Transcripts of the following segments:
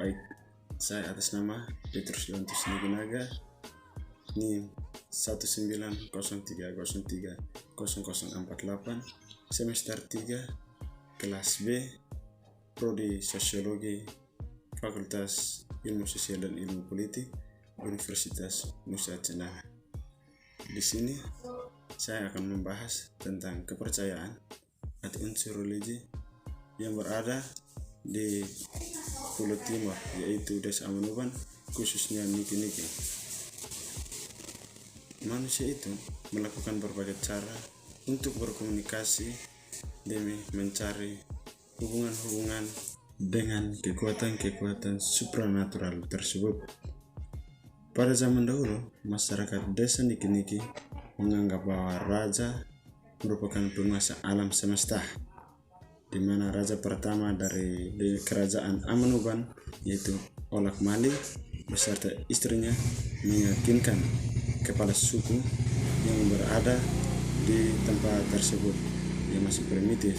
Baik, saya atas nama Petrus Leontus Niginaga, NIM 19030300048, semester 3, kelas B, Prodi Sosiologi, Fakultas Ilmu Sosial dan Ilmu Politik, Universitas Nusa Tenggara. Di sini saya akan membahas tentang kepercayaan atau unsur religi yang berada di Pulau Timur, yaitu Desa Amanuban, khususnya Niki-Niki. Manusia itu melakukan berbagai cara untuk berkomunikasi demi mencari hubungan-hubungan dengan kekuatan-kekuatan supranatural tersebut. Pada zaman dahulu, masyarakat desa Niki-Niki menganggap bahwa raja merupakan penguasa alam semesta, di mana raja pertama dari kerajaan Amanuban, yaitu Olak Mali beserta istrinya, meyakinkan kepala suku yang berada di tempat tersebut yang masih primitif.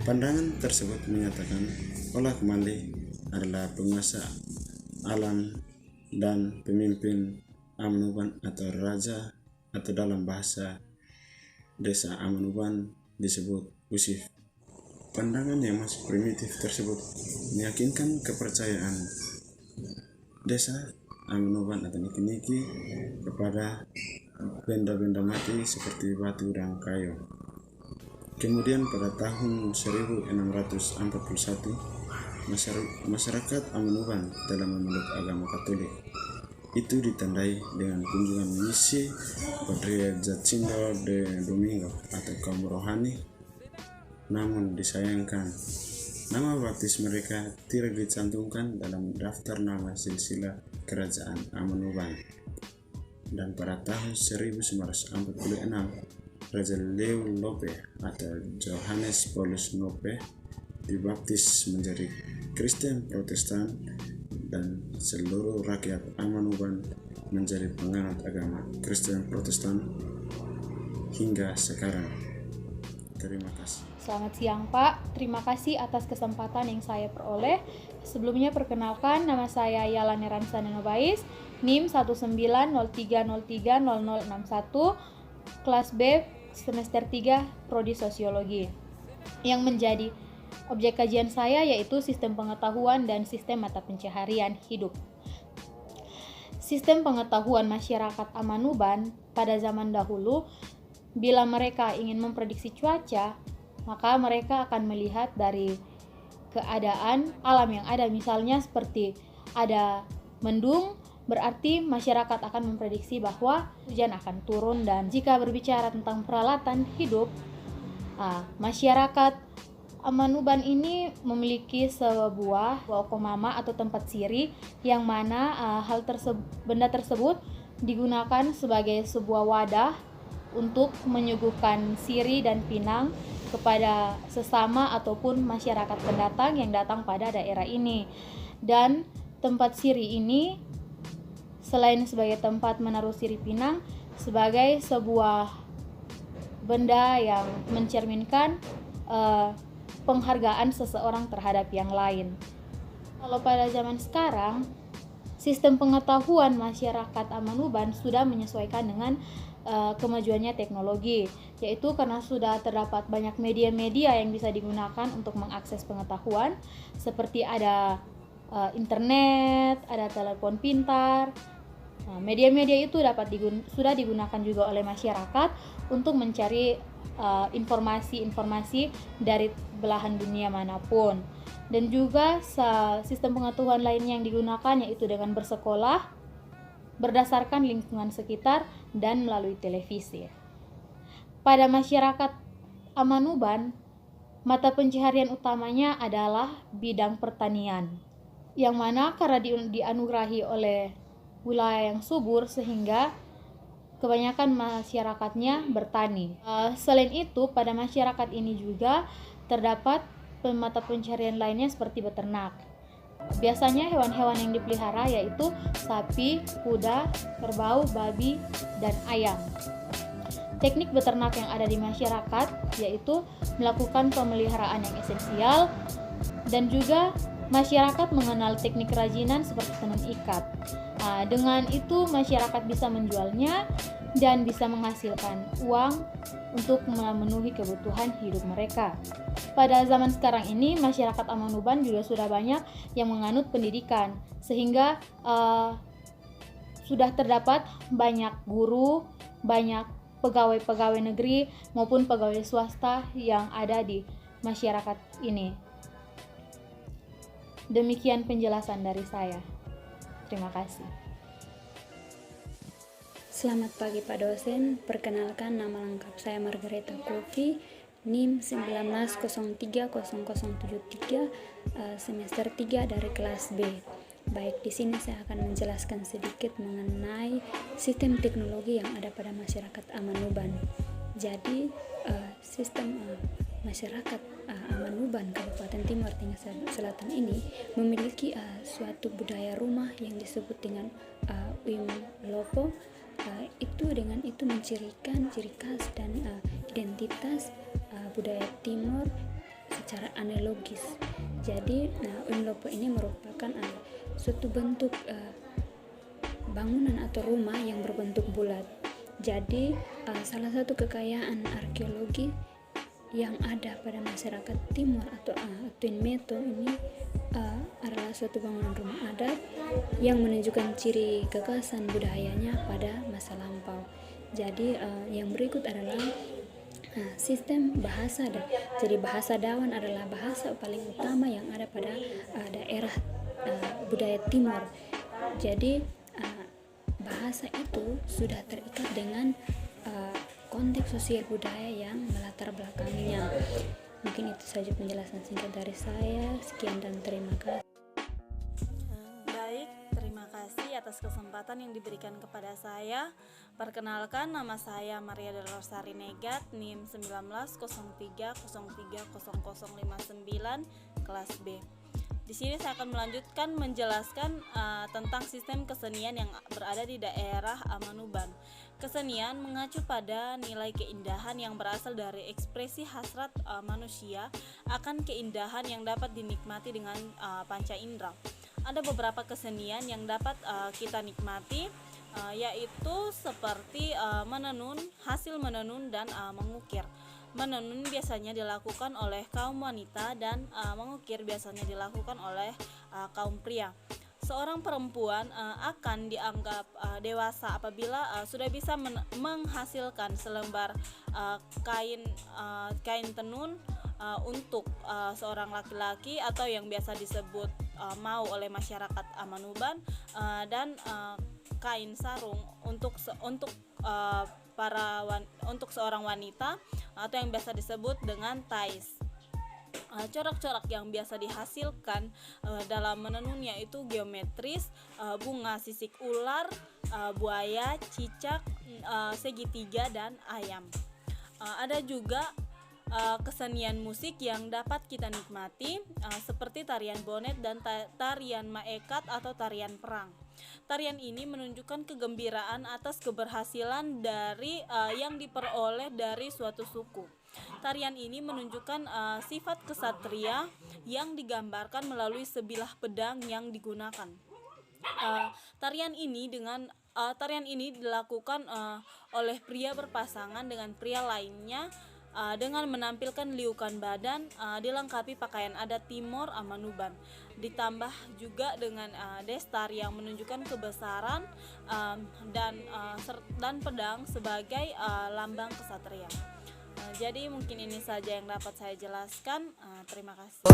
Pandangan tersebut menyatakan Olak Mali adalah penguasa alam dan pemimpin Amanuban atau raja, atau dalam bahasa desa Amanuban disebut Usif. Pandangan yang masih primitif tersebut meyakinkan kepercayaan desa Amanuban atau Niki-Niki kepada benda-benda mati seperti batu dan kayu. Kemudian pada tahun 1641, masyarakat Amanuban telah memeluk agama Katolik. Itu ditandai dengan kunjungan misi Padre Jacinto de Domingo atau kaum rohani. Namun disayangkan, nama baptis mereka tidak dicantumkan dalam daftar nama silsilah kerajaan Amanuban. Dan pada tahun 1946, Raja Leo Lope atau Johannes Paulus Lope dibaptis menjadi Kristen Protestan, dan seluruh rakyat Amanuban menjadi penganut agama Kristen Protestan hingga sekarang. Terima kasih. Selamat siang Pak, terima kasih atas kesempatan yang saya peroleh. Sebelumnya perkenalkan, nama saya Yalane Ransana Nobais, NIM 19030300061, kelas B, semester 3, Prodi Sosiologi. Yang menjadi objek kajian saya yaitu sistem pengetahuan dan sistem mata pencaharian hidup. Sistem pengetahuan masyarakat Amanuban pada zaman dahulu, bila mereka ingin memprediksi cuaca, maka mereka akan melihat dari keadaan alam yang ada. Misalnya seperti ada mendung, berarti masyarakat akan memprediksi bahwa hujan akan turun. Dan jika berbicara tentang peralatan hidup, masyarakat Amanuban ini memiliki sebuah waokomama atau tempat siri, yang mana benda tersebut digunakan sebagai sebuah wadah untuk menyuguhkan siri dan pinang kepada sesama ataupun masyarakat pendatang yang datang pada daerah ini. Dan tempat siri ini selain sebagai tempat menaruh siri pinang, sebagai sebuah benda yang mencerminkan penghargaan seseorang terhadap yang lain. Kalau pada zaman sekarang, sistem pengetahuan masyarakat Amanuban sudah menyesuaikan dengan kemajuannya teknologi, yaitu karena sudah terdapat banyak media-media yang bisa digunakan untuk mengakses pengetahuan, seperti ada internet, ada telepon pintar. Media-media itu sudah digunakan juga oleh masyarakat untuk mencari informasi-informasi dari belahan dunia manapun. Dan juga sistem pengetahuan lainnya yang digunakan yaitu dengan bersekolah berdasarkan lingkungan sekitar dan melalui televisi. Pada masyarakat Amanuban, mata pencaharian utamanya adalah bidang pertanian, yang mana karena dianugerahi oleh wilayah yang subur sehingga kebanyakan masyarakatnya bertani. Selain itu, pada masyarakat ini juga terdapat mata pencaharian lainnya seperti beternak. Biasanya hewan-hewan yang dipelihara yaitu sapi, kuda, kerbau, babi, dan ayam. Teknik beternak yang ada di masyarakat yaitu melakukan pemeliharaan yang esensial dan juga masyarakat mengenal teknik kerajinan seperti tenun ikat. Dengan itu masyarakat bisa menjualnya dan bisa menghasilkan uang untuk memenuhi kebutuhan hidup mereka. Pada zaman sekarang ini masyarakat Amanuban juga sudah banyak yang menganut pendidikan, sehingga sudah terdapat banyak guru, banyak pegawai-pegawai negeri maupun pegawai swasta yang ada di masyarakat ini. Demikian penjelasan dari saya. Terima kasih. Selamat pagi Pak Dosen, perkenalkan nama lengkap saya Margareta Kofi, NIM 19030073, semester 3 dari kelas B. Baik, di sini saya akan menjelaskan sedikit mengenai sistem teknologi yang ada pada masyarakat Amanuban. Jadi, sistem masyarakat Amanuban Kabupaten Timur Tengah Selatan ini memiliki suatu budaya rumah yang disebut dengan Wim Lopo. Itu dengan itu mencirikan ciri khas dan identitas budaya Timur secara analogis. Jadi Wim Lopo ini merupakan suatu bentuk bangunan atau rumah yang berbentuk bulat. Jadi salah satu kekayaan arkeologi yang ada pada masyarakat Timur atau Twin Meto ini adalah suatu bangunan rumah adat yang menunjukkan ciri gagasan budayanya pada masa lampau. Jadi yang berikut adalah sistem bahasa. Jadi bahasa Dawan adalah bahasa paling utama yang ada pada daerah budaya Timur. Jadi bahasa itu sudah terikat dengan konteks sosial budaya yang melatar belakanginya. Mungkin itu saja penjelasan singkat dari saya. Sekian dan terima kasih. Baik, terima kasih atas kesempatan yang diberikan kepada saya. Perkenalkan, nama saya Maria Del Rosari Negat, NIM 1903030059, kelas B. Di sini saya akan melanjutkan menjelaskan tentang sistem kesenian yang berada di daerah Amanuban. Kesenian mengacu pada nilai keindahan yang berasal dari ekspresi hasrat manusia akan keindahan yang dapat dinikmati dengan panca indera. Ada beberapa kesenian yang dapat kita nikmati, yaitu seperti menenun, hasil menenun dan mengukir. Menenun biasanya dilakukan oleh kaum wanita dan mengukir biasanya dilakukan oleh kaum pria. Seorang perempuan akan dianggap dewasa apabila sudah bisa menghasilkan selembar kain tenun untuk seorang laki-laki atau yang biasa disebut mau oleh masyarakat Amanuban, dan kain sarung untuk seorang wanita atau yang biasa disebut dengan tais. Corak-corak yang biasa dihasilkan dalam menenunnya itu geometris, bunga sisik ular, buaya, cicak, segitiga, dan ayam. Ada juga kesenian musik yang dapat kita nikmati, seperti tarian bonet dan tarian maekat atau tarian perang. Tarian ini menunjukkan kegembiraan atas keberhasilan dari yang diperoleh dari suatu suku. Tarian ini menunjukkan sifat kesatria yang digambarkan melalui sebilah pedang yang digunakan. Tarian ini dilakukan oleh pria berpasangan dengan pria lainnya dengan menampilkan liukan badan, dilengkapi pakaian adat Timor Amanuban, ditambah juga dengan destar yang menunjukkan kebesaran dan pedang sebagai lambang kesatria. Jadi mungkin ini saja yang dapat saya jelaskan. Terima kasih.